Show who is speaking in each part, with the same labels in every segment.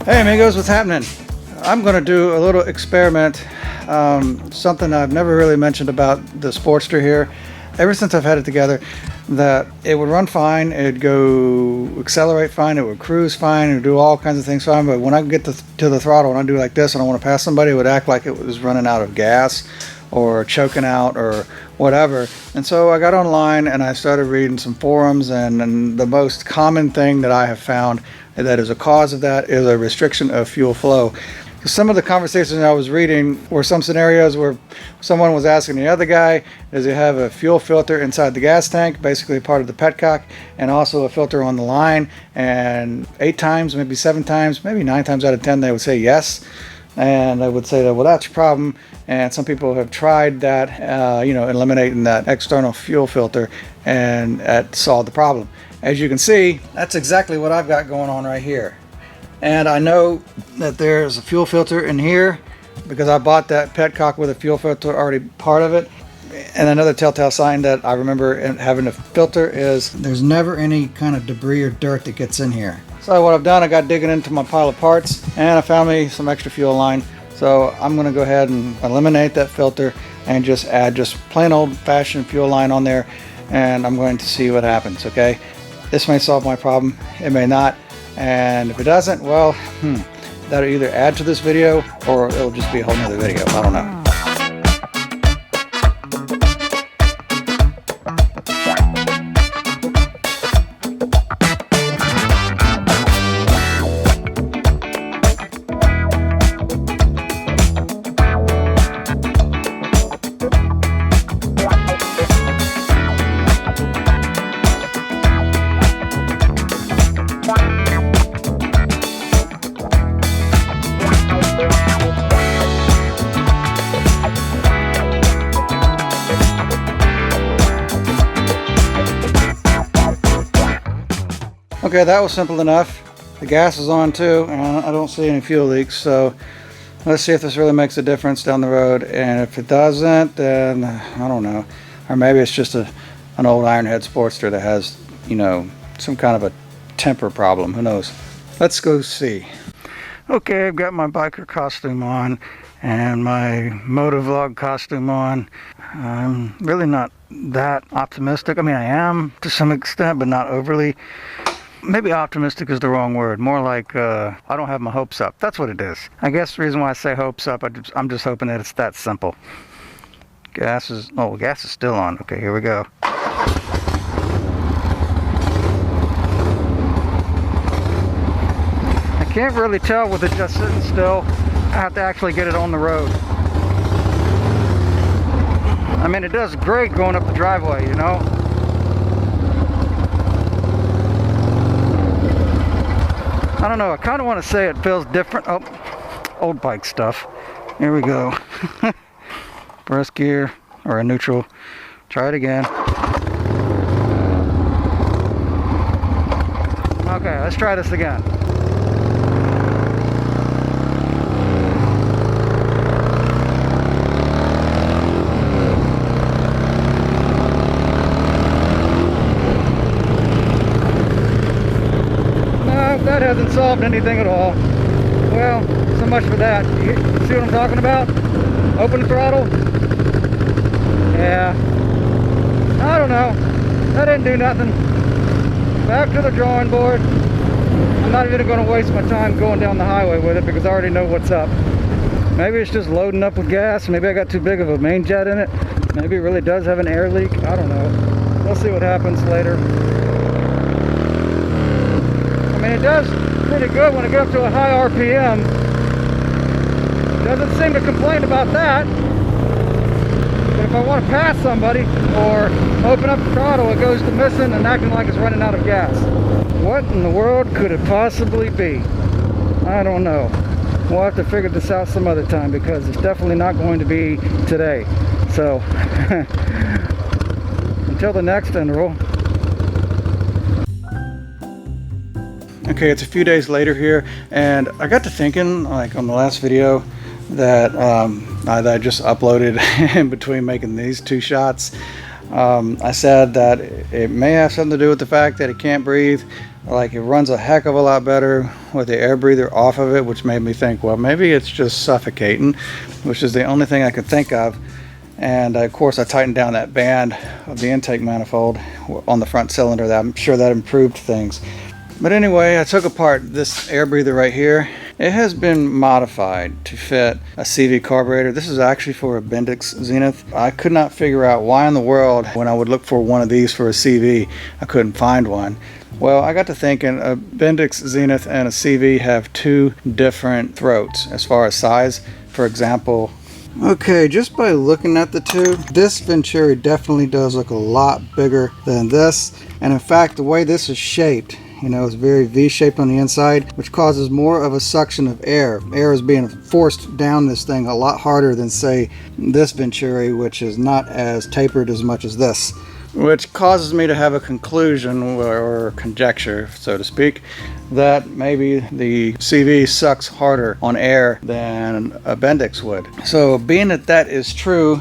Speaker 1: Hey amigos, what's happening? I'm going to do a little experiment, something I've never really mentioned about the Sportster here. Ever since I've had it together, that it would run fine, it'd go accelerate fine, it would cruise fine, it would do all kinds of things fine, but when I get to the throttle and I do like this and I want to pass somebody, it would act like it was running out of gas or choking out or whatever. And so I got online and I started reading some forums, and the most common thing that I have found that is a cause of that is a restriction of fuel flow. Some of the conversations I was reading were some scenarios where someone was asking the other guy, does he have a fuel filter inside the gas tank, basically part of the petcock, and also a filter on the line, and 8 times, maybe 7 times, maybe 9 times out of 10 they would say yes. And I would say that, well, that's your problem. And some people have tried that, eliminating that external fuel filter, and that solved the problem. As you can see, that's exactly what I've got going on right here. And I know that there's a fuel filter in here because I bought that petcock with a fuel filter already part of it. And another telltale sign that I remember having a filter is there's never any kind of debris or dirt that gets in here. So what I've done, I got digging into my pile of parts and I found me some extra fuel line. So I'm going to go ahead and eliminate that filter and just add just plain old-fashioned fuel line on there, and I'm going to see what happens. Okay, this may solve my problem, it may not, and if it doesn't, well, that'll either add to this video or it'll just be a whole nother video. I don't know. Okay, that was simple enough. The gas is on too, and I don't see any fuel leaks, so let's see if this really makes a difference down the road. And if it doesn't, then I don't know. Or maybe it's just an old Ironhead Sportster that has, some kind of a temper problem. Who knows? Let's go see. Okay, I've got my biker costume on and my motovlog costume on. I'm really not that optimistic. I mean, I am to some extent, but not overly. Maybe optimistic is the wrong word. More like I don't have my hopes up. That's what it is. I guess the reason why I say hopes up, I'm just hoping that it's that simple. Gas is still on. Okay, here we go. I can't really tell with it just sitting still. I have to actually get it on the road. I mean, it does great going up the driveway, I don't know, I kind of want to say it feels different. Oh, old bike stuff. Here we go. First gear, or a neutral. Try it again. Okay, let's try this again. That hasn't solved anything at all. Well, so much for that. You see what I'm talking about? Open the throttle. Yeah. I don't know. That didn't do nothing. Back to the drawing board. I'm not even going to waste my time going down the highway with it because I already know what's up. Maybe it's just loading up with gas. Maybe I got too big of a main jet in it. Maybe it really does have an air leak. I don't know. We'll see what happens later. It does pretty good when I get up to a high RPM. Doesn't seem to complain about that. But if I want to pass somebody or open up the throttle, it goes to missing and acting like it's running out of gas. What in the world could it possibly be? I don't know. We'll have to figure this out some other time because it's definitely not going to be today. So, until the next interval. Okay, it's a few days later here, and I got to thinking, like on the last video that I just uploaded in between making these two shots, I said that it may have something to do with the fact that it can't breathe, Like, it runs a heck of a lot better with the air breather off of it, which made me think, well, maybe it's just suffocating, which is the only thing I could think of. And of course I tightened down that band of the intake manifold on the front cylinder. That I'm sure that improved things. But anyway, I took apart this air breather right here. It has been modified to fit a CV carburetor. This is actually for a Bendix Zenith. I could not figure out why in the world, when I would look for one of these for a CV, I couldn't find one. Well, I got to thinking, a Bendix Zenith and a CV have two different throats as far as size. For example, okay, just by looking at the two, this Venturi definitely does look a lot bigger than this. And in fact, the way this is shaped, you know, it's very V-shaped on the inside, which causes more of a suction of air. Air is being forced down this thing a lot harder than, say, this Venturi, which is not as tapered as much as this. Which causes me to have a conclusion, or conjecture, so to speak, that maybe the CV sucks harder on air than a Bendix would. So being that that is true,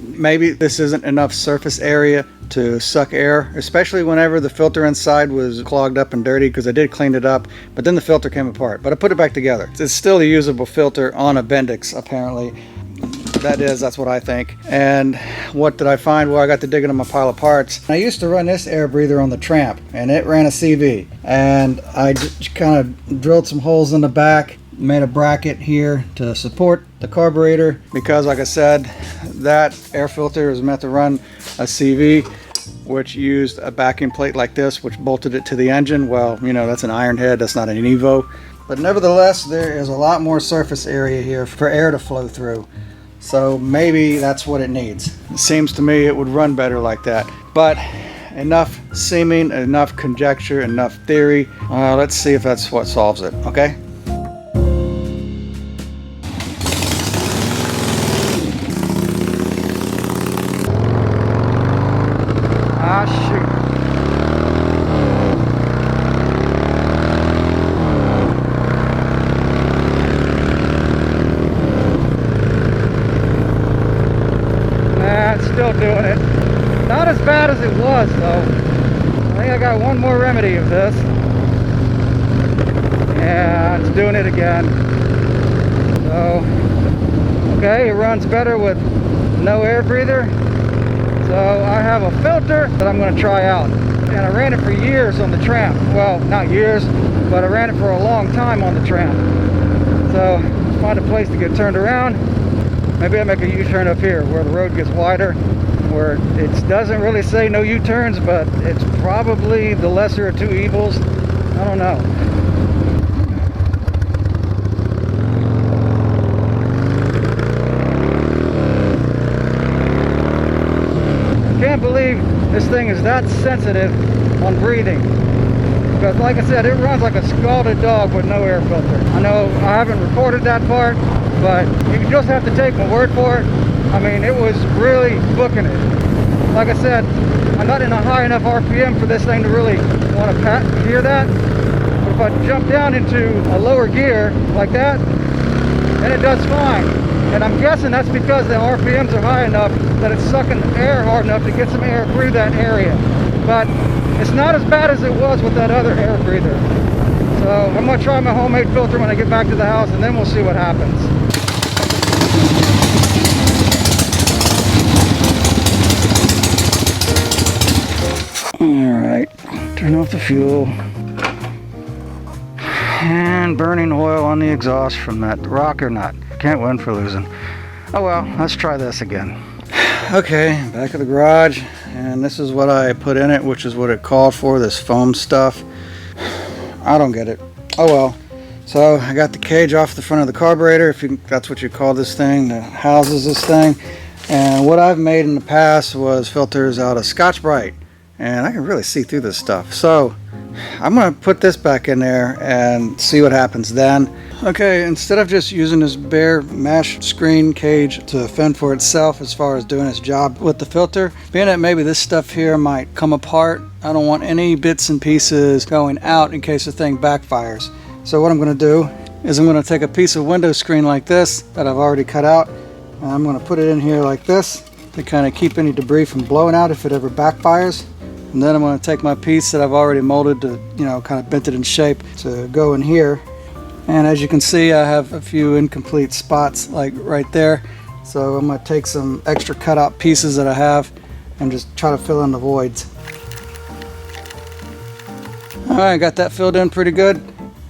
Speaker 1: maybe this isn't enough surface area to suck air, especially whenever the filter inside was clogged up and dirty, because I did clean it up, but then the filter came apart. But I put it back together. It's still a usable filter on a Bendix, apparently. That's what I think. And what did I find? Well, I got to digging in my pile of parts. I used to run this air breather on the Tramp, and it ran a CV. And I just kind of drilled some holes in the back, made a bracket here to support the carburetor, because like I said, that air filter is meant to run a CV, which used a backing plate like this, which bolted it to the engine. Well, you know, that's an Ironhead, that's not an Evo. But nevertheless, there is a lot more surface area here for air to flow through. So maybe that's what it needs. It seems to me it would run better like that. But enough seeming, enough conjecture, enough theory. Let's see if that's what solves it, okay? Still doing it. Not as bad as it was though. I think I got one more remedy of this. Yeah, it's doing it again. So, okay, it runs better with no air breather. So I have a filter that I'm going to try out. And I ran it for years on the Tramp. Well, not years, but I ran it for a long time on the Tramp. So, let's find a place to get turned around. Maybe I make a U-turn up here where the road gets wider, where it doesn't really say no U-turns, but it's probably the lesser of two evils. I don't know. I can't believe this thing is that sensitive on breathing. Because like I said, it runs like a scalded dog with no air filter. I know I haven't recorded that part, but you just have to take my word for it. I mean, it was really booking it. Like I said, I'm not in a high enough RPM for this thing to really want to hear that. But if I jump down into a lower gear like that, then it does fine. And I'm guessing that's because the RPMs are high enough that it's sucking air hard enough to get some air through that area. But it's not as bad as it was with that other air breather. So I'm going to try my homemade filter when I get back to the house, and then we'll see what happens. Alright, turn off the fuel. And burning oil on the exhaust from that rocker nut. Can't win for losing. Oh well, let's try this again. Okay, back at the garage, and this is what I put in it, which is what it called for, this foam stuff. I don't get it. Oh well. So I got the cage off the front of the carburetor, if that's what you call this thing that houses this thing. And what I've made in the past was filters out of Scotch-Brite, and I can really see through this stuff. So I'm going to put this back in there and see what happens then. Okay, instead of just using this bare mesh screen cage to fend for itself as far as doing its job with the filter, being that maybe this stuff here might come apart, I don't want any bits and pieces going out in case the thing backfires. So what I'm going to do is I'm going to take a piece of window screen like this that I've already cut out, and I'm going to put it in here like this to kind of keep any debris from blowing out if it ever backfires. And And then I'm going to take my piece that I've already molded to, kind of bent it in shape to go in here. And as you can see, I have a few incomplete spots like right there. So I'm going to take some extra cutout pieces that I have and just try to fill in the voids. Alright, got that filled in pretty good.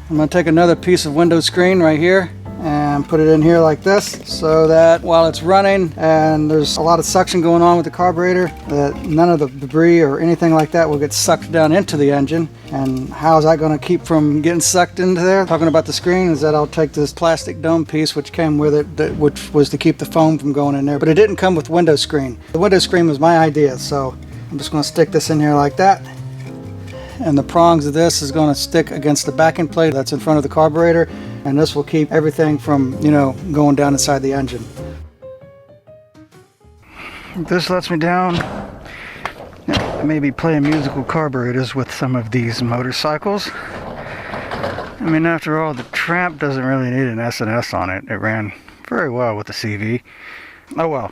Speaker 1: I'm going to take another piece of window screen right here and put it in here like this, so that while it's running and there's a lot of suction going on with the carburetor, that none of the debris or anything like that will get sucked down into the engine. And how is that going to keep from getting sucked into there? Talking about the screen is that I'll take this plastic dome piece which came with it, which was to keep the foam from going in there, but it didn't come with window screen. The window screen was my idea, so I'm just going to stick this in here like that. And the prongs of this is going to stick against the backing plate that's in front of the carburetor, and this will keep everything from, going down inside the engine. This lets me down. I may be playing musical carburetors with some of these motorcycles. I mean, after all, the Tramp doesn't really need an S&S on it. It ran very well with the CV. Oh well,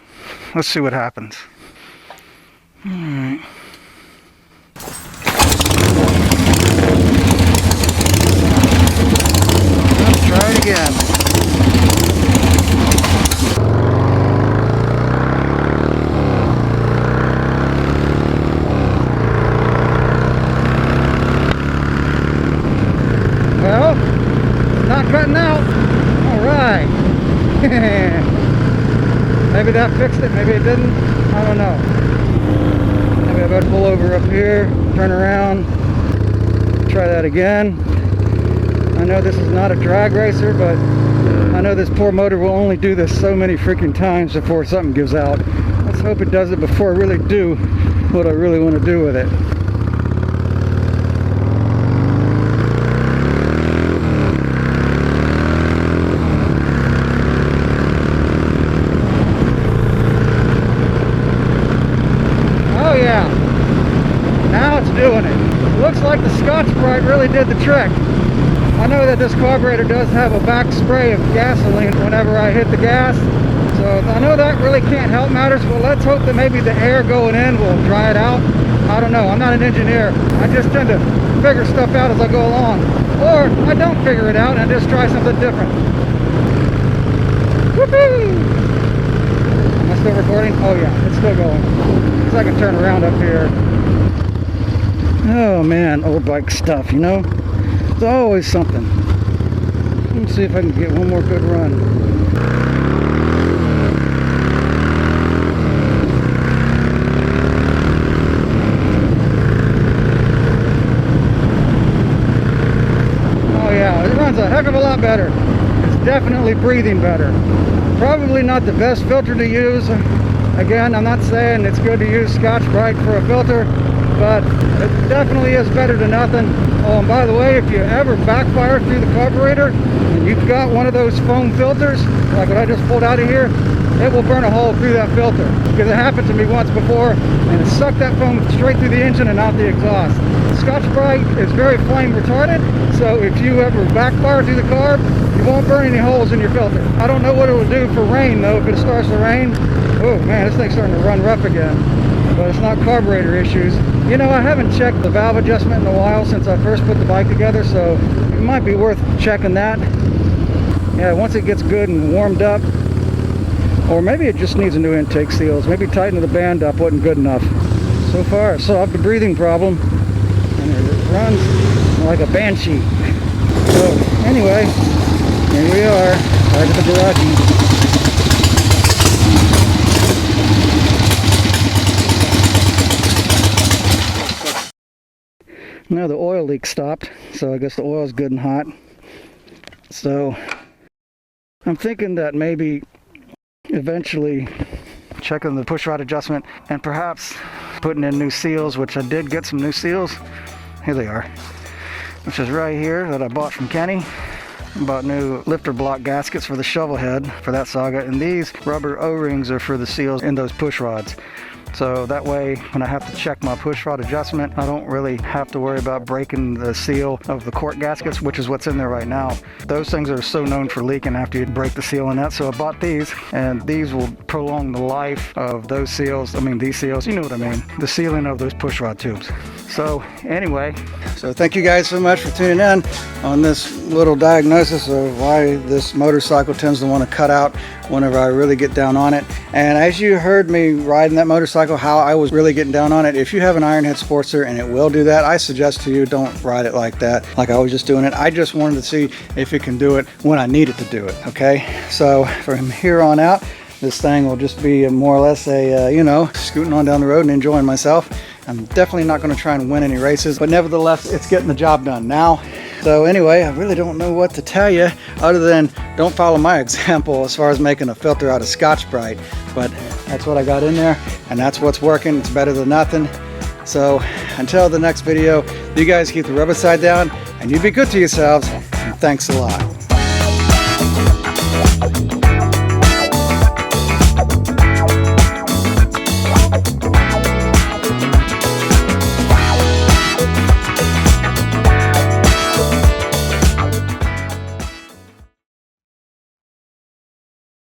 Speaker 1: let's see what happens. Alright. Let's try it again. Well, not cutting out. Alright. Maybe that fixed it, maybe it didn't. I don't know. Maybe I better pull over up here, turn around, try that again. I know this is not a drag racer, but I know this poor motor will only do this so many freaking times before something gives out. Let's hope it does it before I really do what I really want to do with it. Oh yeah, now it's doing it. Looks like the Scotch-Brite really did the trick. I know that this carburetor does have a back spray of gasoline whenever I hit the gas, so I know that really can't help matters, but let's hope that maybe the air going in will dry it out. I don't know, I'm not an engineer. I just tend to figure stuff out as I go along, or I don't figure it out and just try something different. Whoopee! Am I still recording? Oh yeah, it's still going. So I can turn around up here. Oh man, old bike stuff, It's always something. Let me see if I can get one more good run. Oh yeah, it runs a heck of a lot better. It's definitely breathing better. Probably not the best filter to use. Again, I'm not saying it's good to use Scotch-Brite for a filter, but it definitely is better than nothing. Oh, and by the way, if you ever backfire through the carburetor and you've got one of those foam filters, like what I just pulled out of here, it will burn a hole through that filter. Because it happened to me once before, and it sucked that foam straight through the engine and out the exhaust. Scotch-Brite is very flame retarded, so if you ever backfire through the carb, you won't burn any holes in your filter. I don't know what it will do for rain though, if it starts to rain. Oh man, this thing's starting to run rough again. But it's not carburetor issues. I haven't checked the valve adjustment in a while since I first put the bike together, so it might be worth checking that. Yeah, once it gets good and warmed up, or maybe it just needs a new intake seals. Maybe tightening the band up wasn't good enough. So far, I solved the breathing problem, and it runs like a banshee. So anyway, here we are, back at the garage. Now the oil leak stopped, so I guess the oil's good and hot. So I'm thinking that maybe eventually checking the push rod adjustment and perhaps putting in new seals, which I did get some new seals. Here they are, which is right here that I bought from Kenny. I bought new lifter block gaskets for the shovel head for that saga, and these rubber O-rings are for the seals in those push rods. So that way, when I have to check my push rod adjustment, I don't really have to worry about breaking the seal of the cork gaskets, which is what's in there right now. Those things are so known for leaking after you break the seal in that. So I bought these, and these will prolong the life of those seals. I mean, these seals, you know what I mean, the sealing of those push rod tubes. So anyway, so thank you guys so much for tuning in on this little diagnosis of why this motorcycle tends to want to cut out whenever I really get down on it. And as you heard me riding that motorcycle, how I was really getting down on it, if you have an Ironhead Sportster and it will do that, I suggest to you, don't ride it like that, like I was just doing it. I just wanted to see if it can do it when I need it to do it, okay? So from here on out, this thing will just be more or less a, you know, scooting on down the road and enjoying myself. I'm definitely not going to try and win any races, but nevertheless, it's getting the job done now. So anyway, I really don't know what to tell you other than don't follow my example as far as making a filter out of Scotch-Brite. But that's what I got in there, and that's what's working. It's better than nothing. So until the next video, you guys keep the rubber side down, and you be good to yourselves, and thanks a lot.